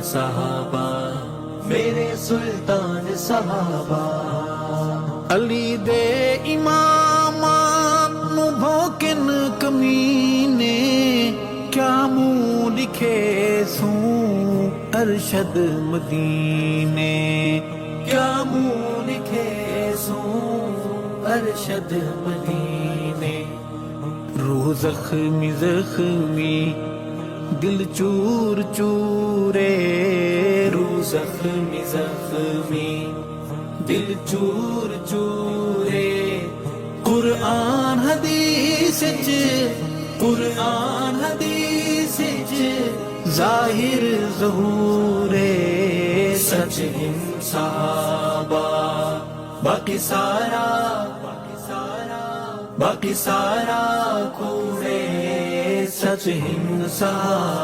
صحابہ میرے سلطان صحابہ علی دے امام نو بھوکن کمینے کیا منہ لکھے سوں ارشد مدینے کیا منہ لکھے سوں ارشد مدینے روح زخمی زخمی دل چور چورے روح زخمی زخمی دل چور چورے قرآن حدیث قرآن حدیث ظاہر ظہورے سچ ہند صحابہ باقی سارا باقی سارا کوڑے سچ ہند صحابہ